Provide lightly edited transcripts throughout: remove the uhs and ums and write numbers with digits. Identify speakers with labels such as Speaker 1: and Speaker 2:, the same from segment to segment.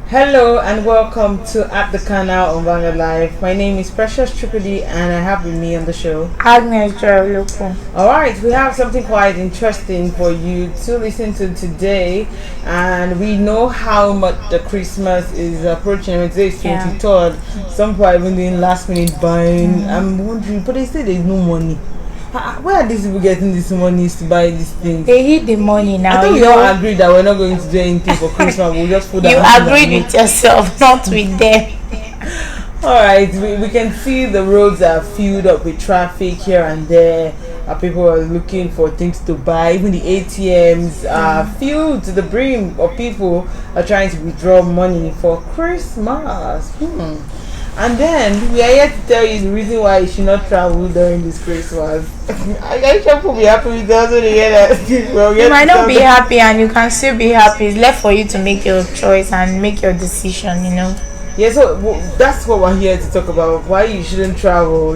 Speaker 1: Hello and welcome to At the Canal on Vanguard Live. My name is Precious Tripodi and I have with me on the show
Speaker 2: Agnes Loco.
Speaker 1: Alright, we have something quite interesting for you to listen to today, and we know how much the Christmas is approaching. Today is 23rd. Some people are even doing last minute buying. I'm wondering, but they say there's no money. Where are these people getting this money to buy these things?
Speaker 2: They need the money now.
Speaker 1: I thought we all agreed that we're not going to do anything for Christmas. We'll just put that.
Speaker 2: You agreed with yourself, not with them.
Speaker 1: Alright, we can see the roads are filled up with traffic here and there. People are looking for things to buy. Even the ATMs are filled to the brim, or people are trying to withdraw money for Christmas. And then we are here to tell you the reason why you should not travel during this Christmas. I sure people be happy with us when they hear that. Well,
Speaker 2: you might not be happy, and you can still be happy. It's left for you to make your choice and make your decision,
Speaker 1: Yeah, so that's what we're here to talk about. Why you shouldn't travel.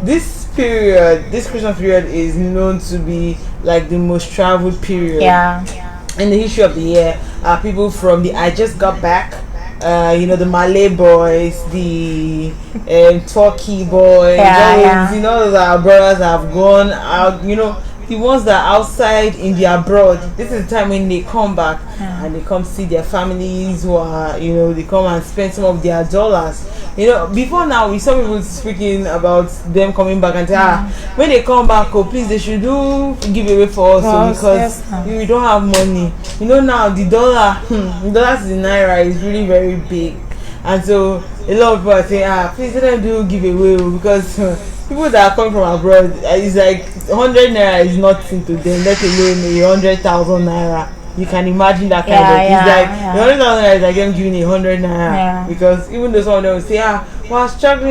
Speaker 1: This Christmas period is known to be like the most traveled period.
Speaker 2: Yeah.
Speaker 1: In the history of the year. People from the I just got back. The Malay boys, the Turkey boys, those our brothers have gone out, the ones that are outside in the abroad. This is the time when they come back and they come see their families, who are, they come and spend some of their dollars. Before now, we saw people speaking about them coming back and say, when they come back, please, they should do give away for us, because we don't have money. Now the dollar, the dollar to the naira is really very big, and so a lot of people are saying, please let them do give away, because people that are coming from abroad, it's like 100 naira is nothing to them, let alone 100,000 naira. You can imagine that kind of thing. It's like 100,000 naira is like them giving 100 naira, because even though some of them will say, we're struggling,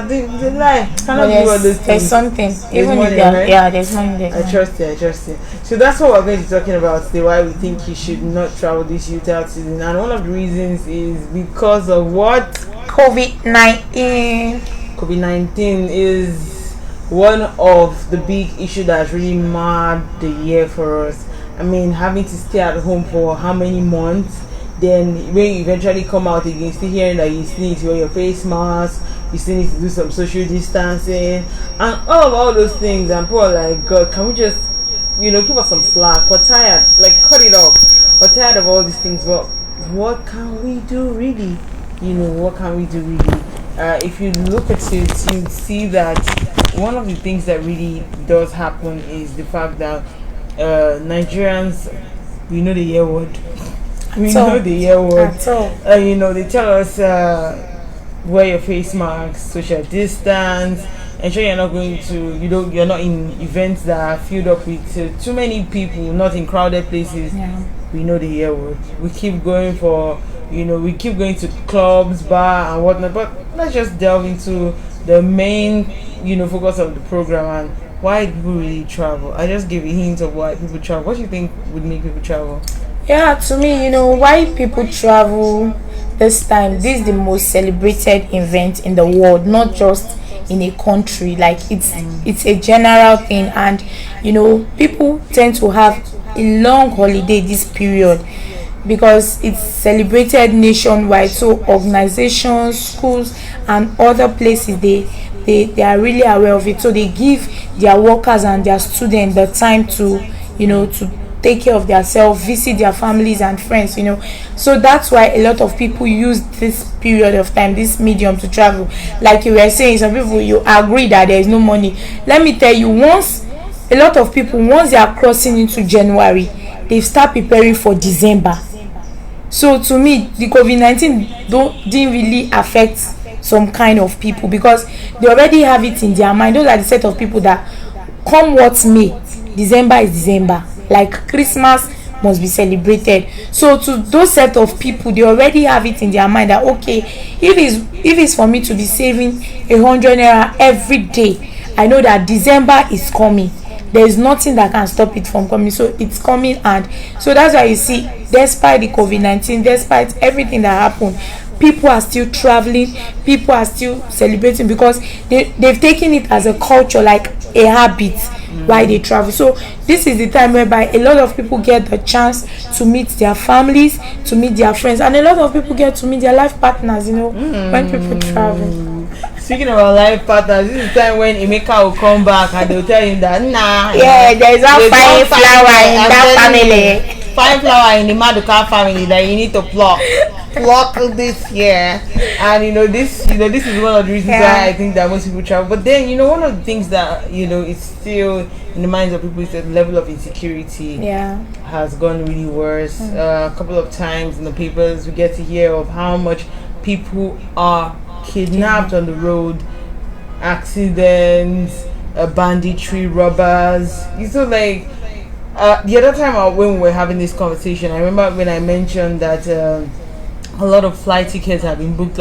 Speaker 1: they lie. Cannot do all those things.
Speaker 2: There's something. Even
Speaker 1: money,
Speaker 2: if
Speaker 1: right?
Speaker 2: There's money.
Speaker 1: I trust you. So that's what we're going to be talking about today, why we think you should not travel this youth-out season. And one of the reasons is because of what?
Speaker 2: COVID-19.
Speaker 1: COVID-19 is one of the big issues that's really marred the year for us. I mean, having to stay at home for how many months? Then when you eventually come out again, still hearing that you still need to wear your face mask, you still need to do some social distancing, and all those things. And people are like, God, can we just, give us some slack? We're tired, like cut it off. We're tired of all these things. But what can we do really? What can we do really? If you look at it, you see that one of the things that really does happen is the fact that Nigerians, we know the year word. We know the year word. They tell us wear your face mask, social distance, ensure you're not going to, you're not in events that are filled up with too many people, not in crowded places. We know the year word. We keep going to clubs, bar and whatnot. But let's just delve into the main, focus of the program and why people really travel. I just gave a hint of why people travel. What do you think would make people travel?
Speaker 2: Yeah, to me, why people travel this time. This is the most celebrated event in the world, not just in a country. Like it's a general thing, and people tend to have a long holiday this period because it's celebrated nationwide. So organizations, schools, and other places they are really aware of it. So they give their workers and their students the time to to take care of themselves, visit their families and friends. So that's why a lot of people use this period of time, this medium, to travel. Like you were saying, some people, you agree that there is no money. Let me tell you, once they are crossing into January, they start preparing for December. So to me, the COVID-19 didn't really affect some kind of people because they already have it in their mind. Those are the set of people that come what may, December is December. Like Christmas must be celebrated. So to those set of people, they already have it in their mind that okay, if it's for me to be saving 100 naira every day, I know that December is coming. There is nothing that can stop it from coming. So it's coming, and so that's why you see, despite the COVID-19, despite everything that happened, people are still traveling, people are still celebrating because they've taken it as a culture, like a habit. while they travel. So this is the time whereby a lot of people get the chance to meet their families, to meet their friends, and a lot of people get to meet their life partners, when people travel.
Speaker 1: Speaking about life partners, this is the time when Emeka will come back and they'll tell him that
Speaker 2: there's a fine flower in that family.
Speaker 1: Fine flower in the Maduka family that you need to pluck this year. And this is one of the reasons why I think that most people travel. But then one of the things that is still in the minds of people is that the level of insecurity has gone really worse. A couple of times in the papers we get to hear of how much people are kidnapped on the road, accidents, banditry, robbers. The other time when we were having this conversation, I remember when I mentioned that a lot of flight tickets have been booked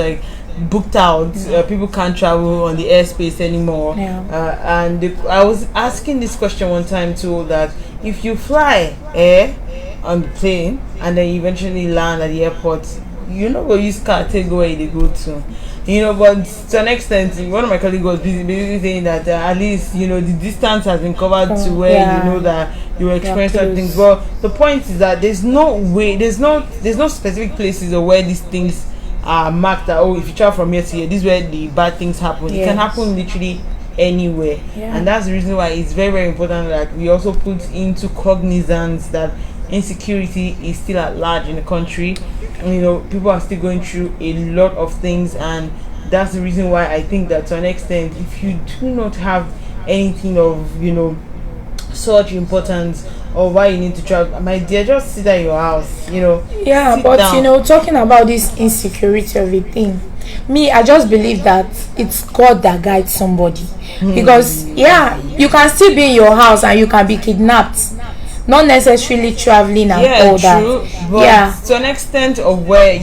Speaker 1: out. People can't travel on the airspace anymore. And I was asking this question one time too, that if you fly air on the plane and then you eventually land at the airport, you're not going to use car to go where they go to. But to an extent, one of my colleagues was basically saying that at least, the distance has been covered to where you know that you experience certain things. But the point is that there's no specific places or where these things are marked that, if you travel from here to here, this is where the bad things happen. It can happen literally anywhere. And that's the reason why it's very, very important that we also put into cognizance that insecurity is still at large in the country. People are still going through a lot of things, and that's the reason why I think that to an extent, if you do not have anything of such importance or why you need to travel, my dear, just sit at your house.
Speaker 2: Talking about this insecurity of a thing, I just believe that it's God that guides somebody. Because you can still be in your house and you can be kidnapped, not necessarily traveling and all that.
Speaker 1: But to an extent of where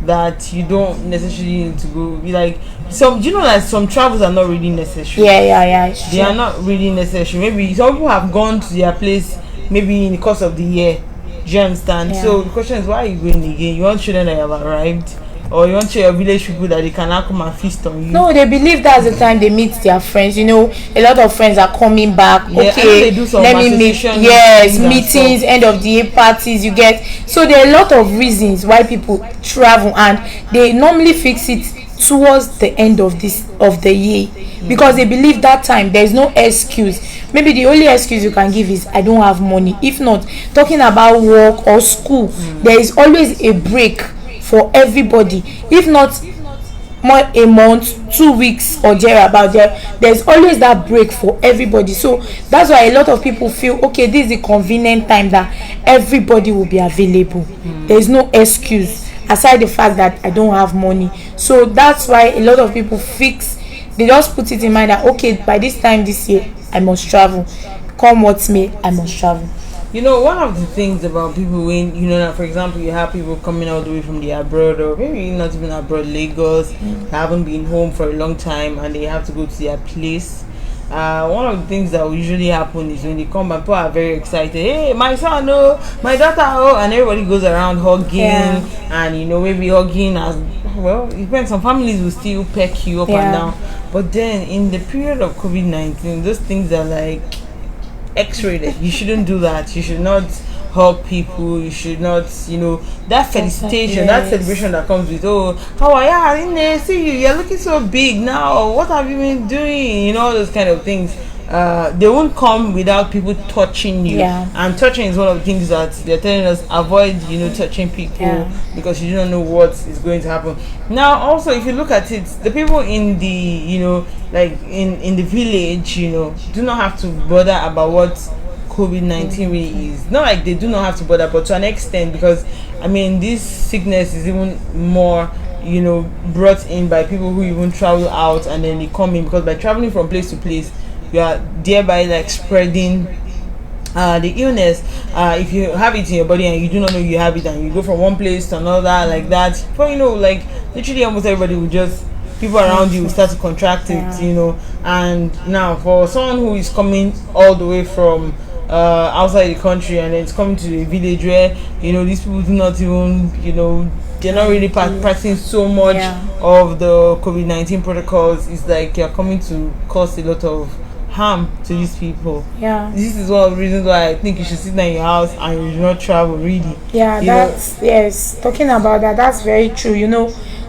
Speaker 1: that you don't necessarily need to go. That some travels are not really necessary. They are not really necessary. Maybe some people have gone to their place maybe in the course of the year. Do you understand? So the question is, why are you going again? You want to show them that you have arrived? Or you want to show your village people that they can now come and feast on you?
Speaker 2: No, they believe that's the time they meet their friends. A lot of friends are coming back.
Speaker 1: They do some
Speaker 2: let me meet. Meetings, end of the year parties. You get. So there are a lot of reasons why people travel, and they normally fix it towards the end of the year, because they believe that time there is no excuse. Maybe the only excuse you can give is I don't have money. If not, talking about work or school, there is always a break for everybody. If not a month, 2 weeks or thereabout, there's always that break for everybody. So that's why a lot of people feel this is the convenient time that everybody will be available. There's no excuse aside the fact that I don't have money. So that's why a lot of people they just put it in mind that by this time this year I must travel, come what may, I must travel.
Speaker 1: One of the things about people when that, for example, you have people coming all the way from the abroad, or maybe not even abroad, Lagos, they haven't been home for a long time and they have to go to their place. One of the things that will usually happen is when they come back, people are very excited. Hey, my son, my daughter, and everybody goes around hugging, and maybe hugging as well. It depends. Some families will still peck you up and down, but then in the period of COVID-19, those things are like X-rated. You shouldn't do that. You should not hug people. You should not, that felicitation, that celebration that comes with, how are you? I see you. You're looking so big now. What have you been doing? All those kind of things. They won't come without people touching you. And touching is one of the things that they're telling us, avoid, touching people because you don't know what is going to happen. Now, also, if you look at it, the people in the, in the village, do not have to bother about what COVID-19 really is. Not like they do not have to bother, but to an extent, because this sickness is even more brought in by people who even travel out and then they come in, because by traveling from place to place you are thereby spreading the illness. If you have it in your body and you do not know you have it, and you go from one place to another like that, but literally almost everybody will just, people around you will start to contract it. And now for someone who is coming all the way from outside the country and then it's coming to a village where these people do not even they're not really practicing so much of the COVID-19 protocols, it's like you're coming to cause a lot of harm to these people.
Speaker 2: Yeah.
Speaker 1: This is one of the reasons why I think you should sit in your house and you should not travel, really.
Speaker 2: Yeah, that's yes. Talking about that, that's very true.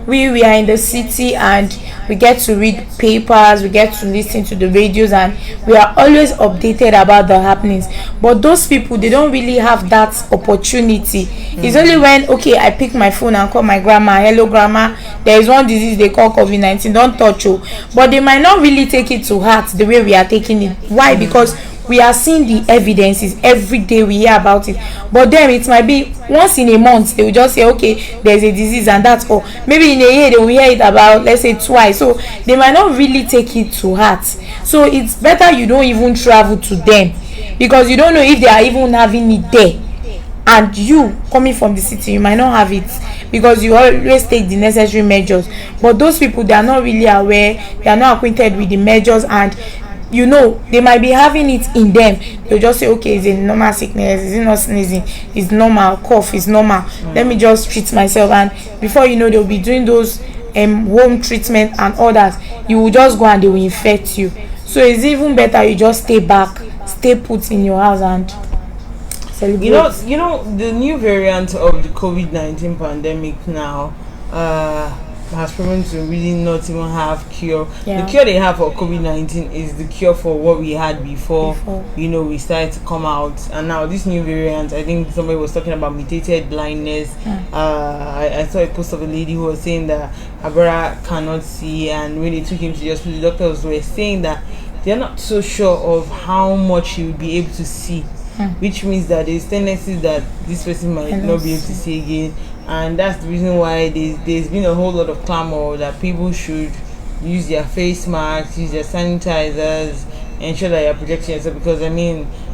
Speaker 2: We are in the city and we get to read papers, we get to listen to the radios, and we are always updated about the happenings. But those people, they don't really have that opportunity. It's only when I pick my phone and call my grandma, hello grandma, there is one disease they call COVID-19, don't touch you. But they might not really take it to heart the way we are taking it. Why? Because we are seeing the evidences every day, we hear about it. But then it might be once in a month they will just say there's a disease and that's all. Maybe in a year they will hear it about, let's say, twice. So they might not really take it to heart. So it's better you don't even travel to them, because you don't know if they are even having it there, and you coming from the city, you might not have it, because you always take the necessary measures. But those people, they are not really aware, they are not acquainted with the measures, and they might be having it in them. They'll just say it's a normal sickness, is it not sneezing, it's normal, cough is normal, let me just treat myself. And before you know, they'll be doing those home treatment and all that. You will just go and they will infect you. So it's even better you just stay back, stay put in your house and celebrate.
Speaker 1: The new variant of the COVID-19 pandemic now has proven to really not even have cure. The cure they have for COVID-19 is the cure for what we had before. We started to come out. And now this new variant, I think somebody was talking about mutated blindness. I saw a post of a lady who was saying that her brother cannot see, and when they took him to the hospital, the doctors were saying that they're not so sure of how much he will be able to see, which means that there's tendencies that this person might not be able to see again. And that's the reason why there's been a whole lot of clamor that people should use their face masks, use their sanitizers, ensure that you're protecting yourself. Because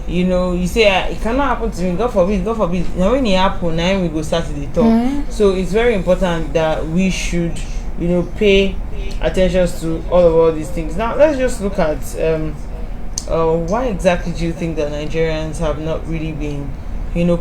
Speaker 1: you say it cannot happen to me, God forbid. Now when it happens, now we go start to the talk. So it's very important that we should pay attention to all these things. Now let's just look at why exactly do you think that Nigerians have not really been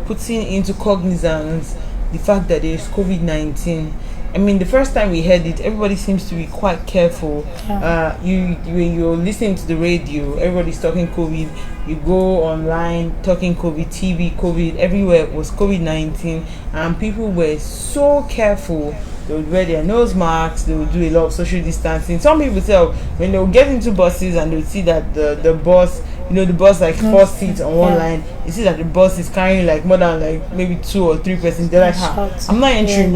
Speaker 1: putting into cognizance the fact that there's COVID-19? I mean, the first time we heard it, everybody seems to be quite careful. When you're listening to the radio, everybody's talking COVID. You go online, talking COVID, TV, COVID, everywhere was COVID-19, and people were so careful. They would wear their nose masks, they would do a lot of social distancing. Some people say when they would get into buses and they would see that the bus, the bus like 4 seats on one line, you see that the bus is carrying like more than like maybe 2 or 3 persons. They're like, I'm not entering,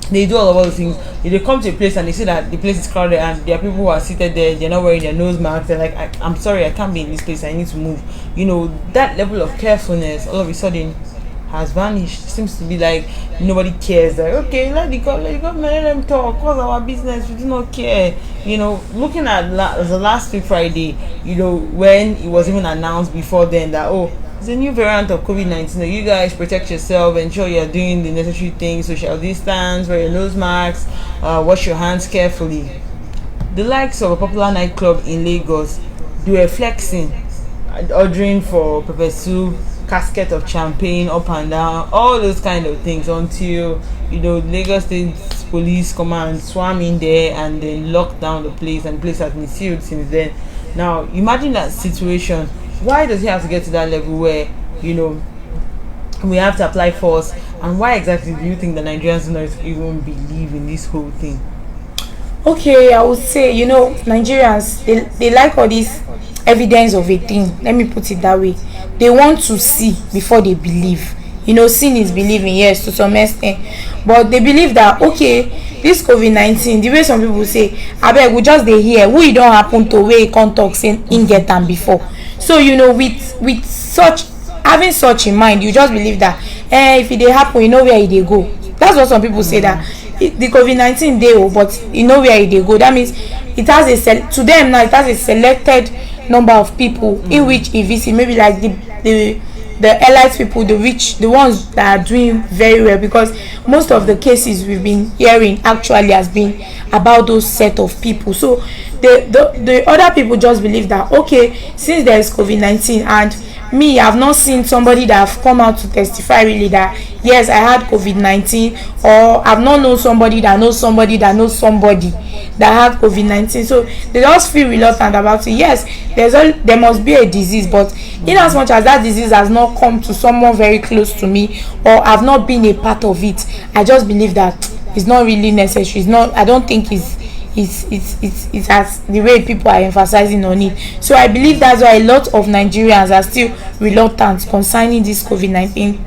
Speaker 1: They do all of those things. If they come to a place and they see that the place is crowded and there are people who are seated there, they're not wearing their nose masks, they're like, I'm sorry, I can't be in this place, I need to move. That level of carefulness all of a sudden has vanished. Seems to be like nobody cares. Like, let the government let them talk. Cause our business, we do not care. Looking at the last week Friday, when it was even announced before then that it's a new variant of COVID-19. You guys protect yourself, ensure you're doing the necessary things, social distance, wear your nose masks, wash your hands carefully. The likes of a popular nightclub in Lagos, they were flexing, ordering for pepper soup, casket of champagne up and down, all those kind of things, until Lagos State Police come and swam in there and then lock down the place, and the place has been sealed since then. Now imagine that situation. Why does it have to get to that level where we have to apply force? And why exactly do you think the Nigerians do not even believe in this whole thing?
Speaker 2: I would say Nigerians, they like all this evidence of a thing. Let me put it that way. They want to see before they believe. Seeing is believing, yes, to some extent. But they believe that this COVID-19, the way some people say, abeg we just dey hear, we don't happen to where e come talk say in get them before. So with such, having such in mind, you just believe that if it dey happen, where e dey go. That's what some people say, that the COVID-19 dey, but where e dey go. That means it has to them now, it has a selected number of people in which e visit. Maybe like the elite people, the rich, the ones that are doing very well, because most of the cases we've been hearing actually has been about those set of people. So the other people just believe that since there is COVID-19 and me, I've not seen somebody that have come out to testify really that yes, I had COVID-19, or I've not known somebody that knows somebody that knows somebody that had COVID-19. So they just feel reluctant about it. Yes, there must be a disease, but in as much as that disease has not come to someone very close to me, or I've not been a part of it, I just believe that it's not really necessary. It's not, I don't think it's as the way people are emphasizing on it. So I believe that's why a lot of Nigerians are still reluctant concerning this COVID-19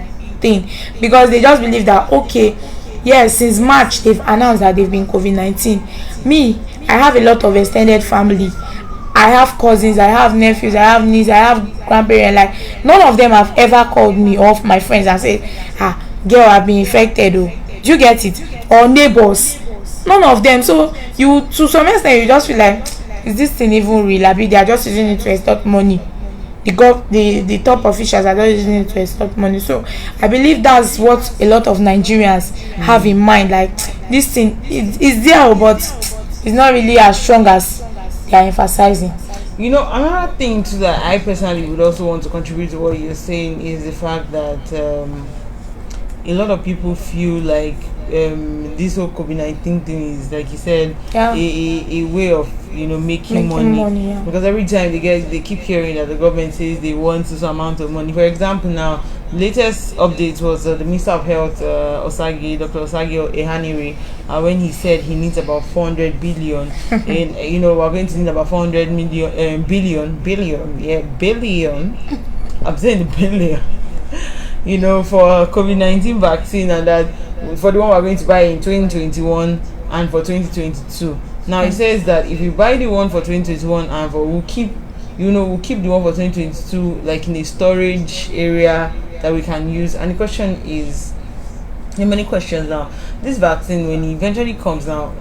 Speaker 2: thing, because they just believe that okay, yes, since March they've announced that they've been COVID-19. Me, I have a lot of extended family. I have cousins, I have nephews, I have nieces, I have grandparents. Like none of them have ever called me, or my friends, and said, girl, I've been infected. Oh, do you get it? Or neighbors, none of them. So you, to some extent, you just feel like, is this thing even real? Abi they are just using it to extort money. The top officials are just using it to extort money. So I believe that's what a lot of Nigerians have in mind. Like this thing is there, but it's not really as strong as they are emphasizing.
Speaker 1: You know, another thing too that I personally would also want to contribute to what you're saying is the fact that a lot of people feel like this whole COVID-19 thing is, like you said, a way of making money.
Speaker 2: Yeah.
Speaker 1: Because every time they keep hearing that the government says they want some amount of money. For example, now latest update was the Minister of Health, Dr. Osagi Ehanire, when he said he needs about 400 billion, and we're going to need about 400 million billion. I'm saying billion. For COVID-19 vaccine, and that for the one we're going to buy in 2021 and for 2022. Now it says that if you buy the one for 2021 and we'll keep the one for 2022 like in a storage area that we can use. And the question is, there are many questions now. This vaccine, when it eventually comes now,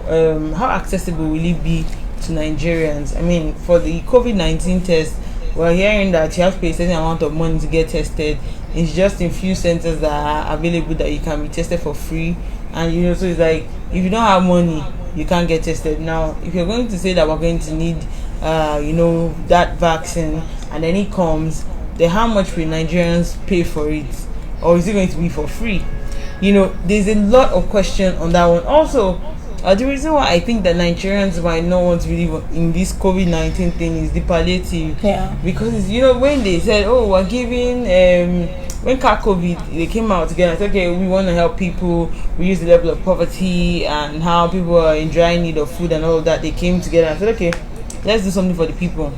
Speaker 1: how accessible will it be to Nigerians? I mean, for the COVID-19 test, we're hearing that you have to pay a certain amount of money to get tested. It's just in few centers that are available that you can be tested for free. And so it's like, if you don't have money, you can't get tested. Now if you're going to say that we're going to need that vaccine, and then it comes, then how much will Nigerians pay for it? Or is it going to be for free? There's a lot of question on that one. Also, the reason why I think that Nigerians might not want to believe in this COVID-19 thing is the palliative.
Speaker 2: Yeah.
Speaker 1: Because when they said, oh, we're giving when COVID they came out together and said, okay, we want to help people reduce the level of poverty and how people are in dry need of food and all of that. They came together and said, okay, let's do something for the people.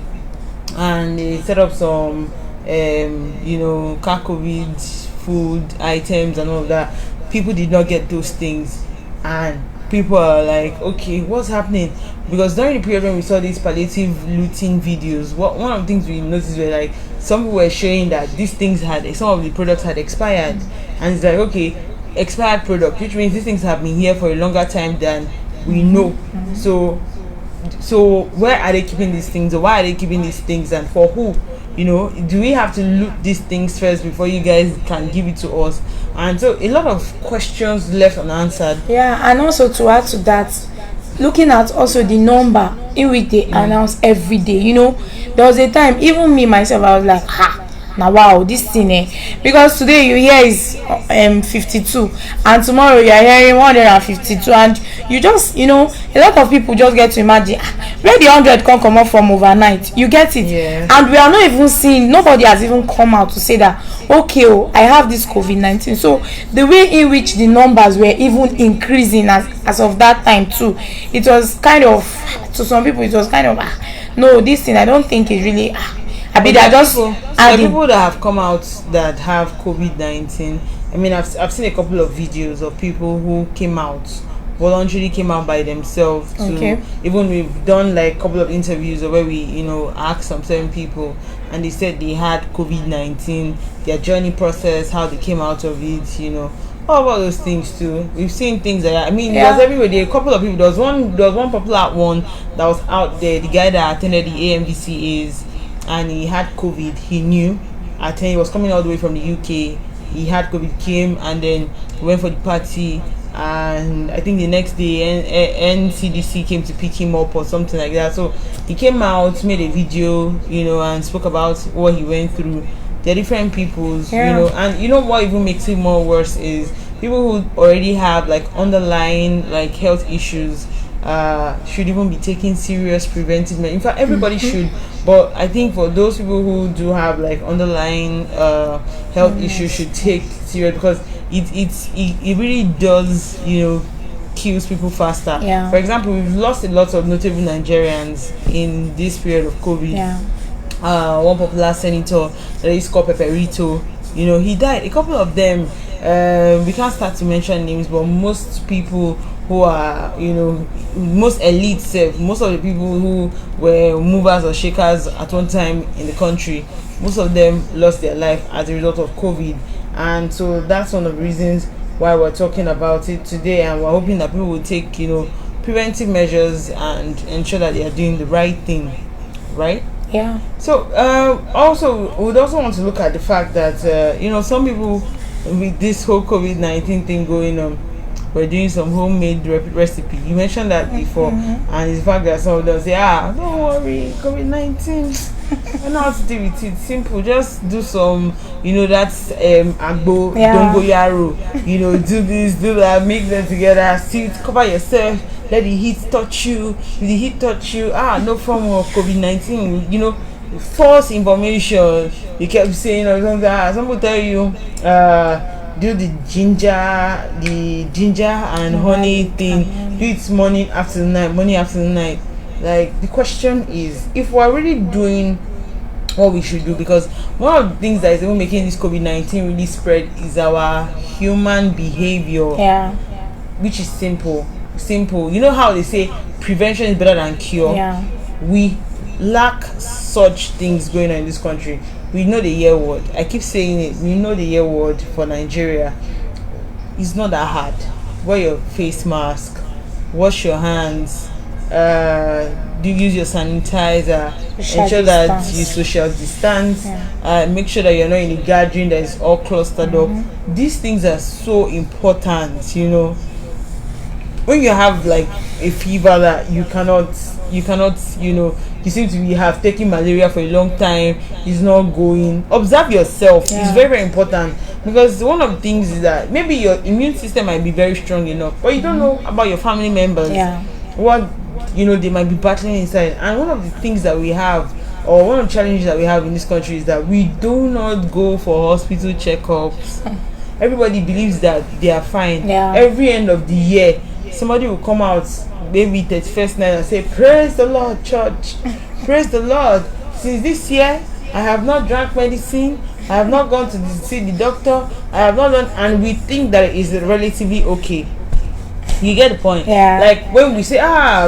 Speaker 1: And they set up some COVID food items and all of that. People did not get those things, and people are like, okay, what's happening? Because during the period when we saw these palliative looting videos, one of the things we noticed were like some people were showing that these things some of the products had expired, and it's like, okay, expired product, which means these things have been here for a longer time than we know. So where are they keeping these things, or why are they keeping these things, and for who? Do we have to loot these things first before you guys can give it to us? And so a lot of questions left unanswered.
Speaker 2: Yeah, and also to add to that, looking at also the number in which they announce every day. There was a time, even me myself, I was like, now wow, this thing, because today you hear is 52, and tomorrow you are hearing 152, and you just a lot of people just get to imagine where the 100 come up from overnight. You get it?
Speaker 1: Yeah.
Speaker 2: And we are not even seeing, nobody has even come out to say that, okay, I have this COVID-19. So the way in which the numbers were even increasing as of that time too, it was kind of, to some people it was kind of no, this thing I don't think is really
Speaker 1: people that have come out that have COVID-19. I mean, I've seen a couple of videos of people who voluntarily came out by themselves. Even we've done like a couple of interviews where we asked some certain people, and they said they had COVID-19, their journey process, how they came out of it, all about those things too. We've seen things like that. I mean, there's everywhere. There are a couple of people. There was one popular one that was out there. The guy that attended the AMVCAs, and he had COVID. He knew. He was coming all the way from the UK. He had COVID, came, and then went for the party. And I think the next day NCDC came to pick him up or something like that. So he came out, made a video, and spoke about what he went through. they're different peoples,
Speaker 2: Yeah.
Speaker 1: and what even makes it more worse is people who already have like underlying like health issues should even be taking serious preventive measures. In fact, everybody should, but I think for those people who do have like underlying health issues should take serious, because it really does kills people faster.
Speaker 2: Yeah.
Speaker 1: For example, we've lost a lot of notable Nigerians in this period of COVID.
Speaker 2: Yeah.
Speaker 1: One popular senator that is called Peperito, he died. A couple of them, we can't start to mention names, but most people who are, most elites, most of the people who were movers or shakers at one time in the country, most of them lost their life as a result of COVID. And so that's one of the reasons why we're talking about it today, and we're hoping that people will take preventive measures and ensure that they are doing the right thing, right?
Speaker 2: Yeah.
Speaker 1: So also we'd also want to look at the fact that some people with this whole COVID-19 thing going on, we're doing some homemade recipe. You mentioned that before, and it's the fact that some of them say, don't worry, COVID-19, I know how to deal with it. Simple, just do some, that's agbo, dongoyaro, do this, do that, mix them together, sit, cover yourself, let the heat touch you. If the heat touch you, no form of COVID-19, false information. You kept saying, somebody tell you, do the ginger and honey thing, do it morning, afternoon, night. Like, the question is, if we're really doing what we should do, because one of the things that is even making this COVID-19 really spread is our human behavior.
Speaker 2: Yeah.
Speaker 1: Which is simple. You know how they say prevention is better than cure?
Speaker 2: Yeah.
Speaker 1: We lack such things going on in this country. We know the year word. I keep saying it. We know the year word for Nigeria. It's not that hard. Wear your face mask. Wash your hands. Do use your sanitizer. Ensure that you social distance.
Speaker 2: Yeah.
Speaker 1: Make sure that you're not in a gathering that is all clustered up. These things are so important. When you have like a fever that you cannot, you seem to have taken malaria for a long time, it's not going. Observe yourself.
Speaker 2: Yeah.
Speaker 1: It's very, very important, because one of the things is that maybe your immune system might be very strong enough, but you don't know about your family members.
Speaker 2: Yeah.
Speaker 1: What they might be battling inside. And one of the things that we have, or one of the challenges that we have in this country, is that we do not go for hospital checkups. Everybody believes that they are fine.
Speaker 2: Yeah.
Speaker 1: Every end of the year, somebody will come out, maybe 31st night, and say, praise the Lord, church, praise the Lord, since this year I have not drank medicine, I have not gone to see the doctor, I have not done, and we think that it is relatively okay. You get the point?
Speaker 2: Yeah.
Speaker 1: Like when we say,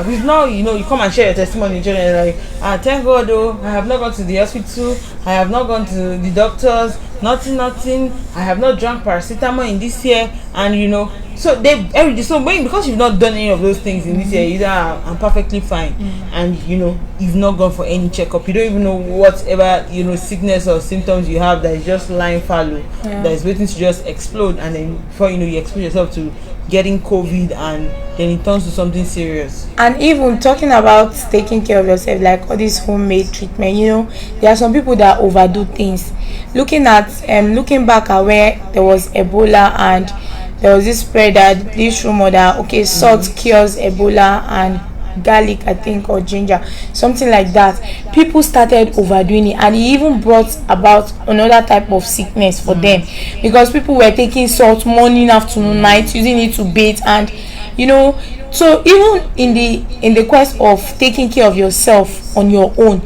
Speaker 1: we've not, you come and share your testimony, children, like, thank God, though, I have not gone to the hospital, I have not gone to the doctors, nothing, I have not drank paracetamol in this year, and so because you've not done any of those things in this year, I'm perfectly fine, and you've not gone for any checkup, you don't even know whatever sickness or symptoms you have that is just lying fallow, that is waiting to just explode, and then before you expose yourself to getting COVID, and then it turns to something serious.
Speaker 2: And even talking about taking care of yourself, like all this homemade treatment, there are some people that overdo things. Looking back at where there was Ebola, and there was this spread, that this rumor that salt cures Ebola, and garlic, I think, or ginger, something like that. People started overdoing it, and it even brought about another type of sickness for them, because people were taking salt morning, afternoon, night, using it to bathe, and so even in the quest of taking care of yourself on your own,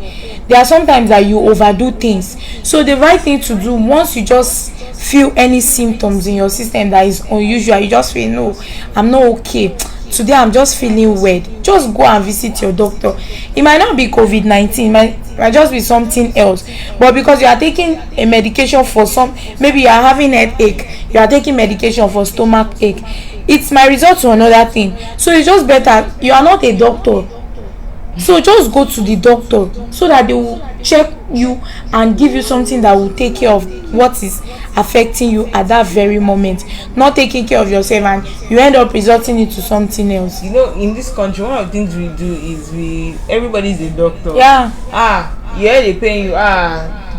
Speaker 2: there are sometimes that you overdo things. So the right thing to do, once you just feel any symptoms in your system that is unusual, you just feel, no, I'm not okay today, I'm just feeling weird, just go and visit your doctor. It might not be COVID-19, it might just be something else, but because you are taking a medication for maybe you are having headache, you are taking medication for stomach ache, it might result to another thing. So it's just better, you are not a doctor, so just go to the doctor so that they will check you and give you something that will take care of what is affecting you at that very moment, not taking care of yourself and you end up resulting into something else.
Speaker 1: In this country, one of the things we do is everybody's a doctor.
Speaker 2: Yeah.
Speaker 1: They pay you,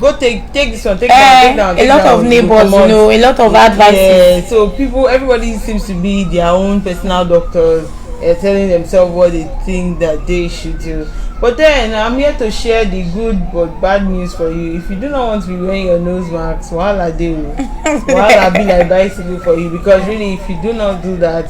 Speaker 1: go take this one, take down.
Speaker 2: A lot of neighbors, a lot of advice.
Speaker 1: Yeah, so everybody seems to be their own personal doctors, telling themselves what they think that they should do. But then I'm here to share the good but bad news for you. If you do not want to be wearing your nose masks, wahala dey o. Wahala be like bicycle for you, because really, if you do not do that,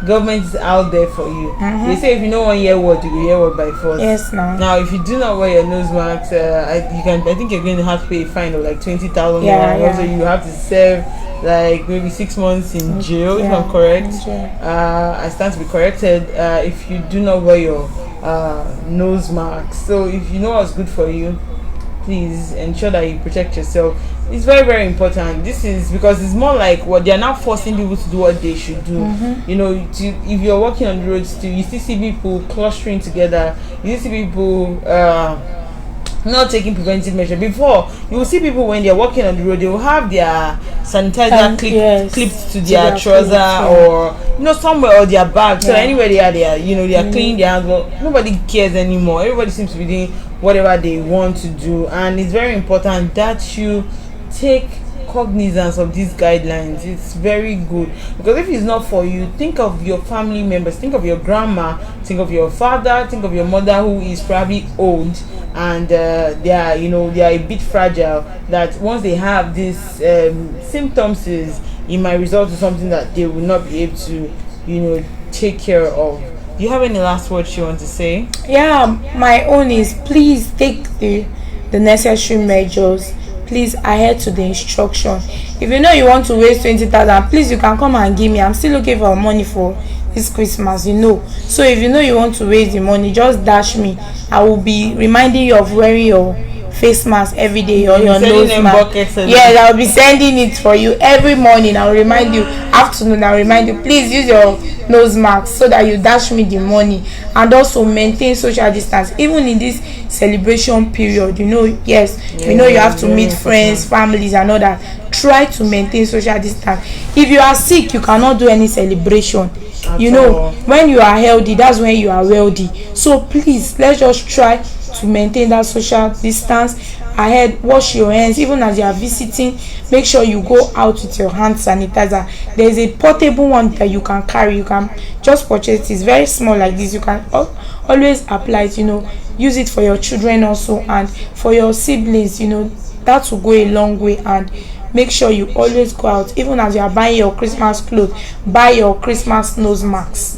Speaker 1: government is out there for you. They say if you don't want to hear word, you will hear word by force.
Speaker 2: Yes, no.
Speaker 1: Now, if you do not wear your nose mask, I think you're going to have to pay a fine of like 20,000. Also, you have to serve like maybe 6 months in jail, if I'm correct. I stand to be corrected. If you do not wear your nose mask. So if you know what's good for you, please ensure that you protect yourself. It's very, very important. This is because it's more like what they're now forcing people to do what they should do. If you're walking on the roads, you still see people clustering together. You see people not taking preventive measures. Before, you will see people when they're walking on the road, they will have their sanitizer clipped to their trouser or somewhere, or their bag. So anywhere they are, they are cleaning their hands. But nobody cares anymore. Everybody seems to be doing whatever they want to do, and it's very important that you take cognizance of these guidelines. It's very good, because if it's not for you, think of your family members, think of your grandma, think of your father, think of your mother, who is probably old and they are a bit fragile, that once they have these symptoms, it might result in something that they will not be able to take care of. Do you have any last words you want to say?
Speaker 2: My own is, please take the necessary measures. Please adhere to the instruction. If you know you want to waste 20,000, please, you can come and give me. I'm still looking for money for this Christmas, So if you know you want to waste the money, just dash me. I will be reminding you of wearing your face mask every day, or your nose mask. Yes, I'll be sending it for you every morning. I'll remind you. Afternoon, I'll remind you. Please use your nose mask so that you dash me the money, and also maintain social distance even in this celebration period. Yes, you have to meet friends, families, and all that. Try to maintain social distance. If you are sick, you cannot do any celebration. When you are healthy, that's when you are wealthy. So please, let's just try to maintain that social distance. Ahead, wash your hands even as you are visiting. Make sure you go out with your hand sanitizer. There is a portable one that you can carry. You can just purchase it. It's very small like this. You can always apply it. Use it for your children also, and for your siblings. That will go a long way. And make sure you always go out, even as you are buying your Christmas clothes. Buy your Christmas nose masks.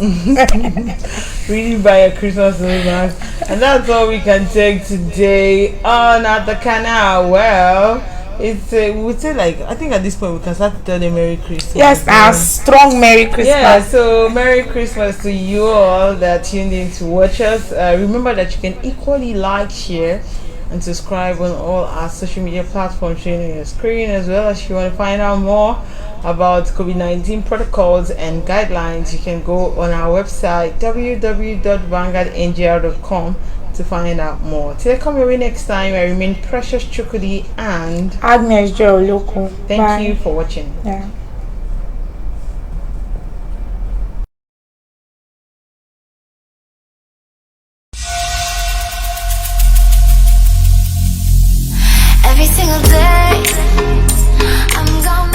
Speaker 1: Really buy a Christmas nose mask. And that's all we can take today on At the Canal. Well, it's we would say, like, I think at this point we can start to tell them Merry Christmas.
Speaker 2: Yes, a strong Merry Christmas.
Speaker 1: Yeah, so Merry Christmas to you all that tuned in to watch us. Remember that you can equally like, share, and subscribe on all our social media platforms showing on your screen, as well as if you want to find out more about COVID-19 protocols and guidelines. You can go on our website www.vanguardngr.com to find out more. Till I come your way next time, I remain Precious Chukudi and
Speaker 2: Agnes Joe Loco.
Speaker 1: Thank you for watching.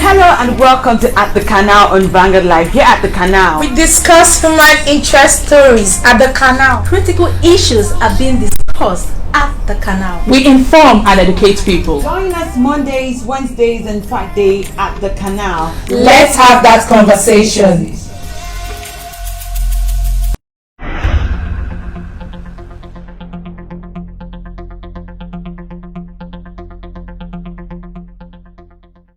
Speaker 1: Hello and welcome to At the Canal on Vanguard Live. Here at the Canal,
Speaker 2: we discuss human interest stories at the Canal.
Speaker 3: Critical issues are being discussed at the Canal.
Speaker 1: We inform and educate people.
Speaker 4: Join us Mondays, Wednesdays, and Friday at the Canal.
Speaker 2: Let's have that conversation.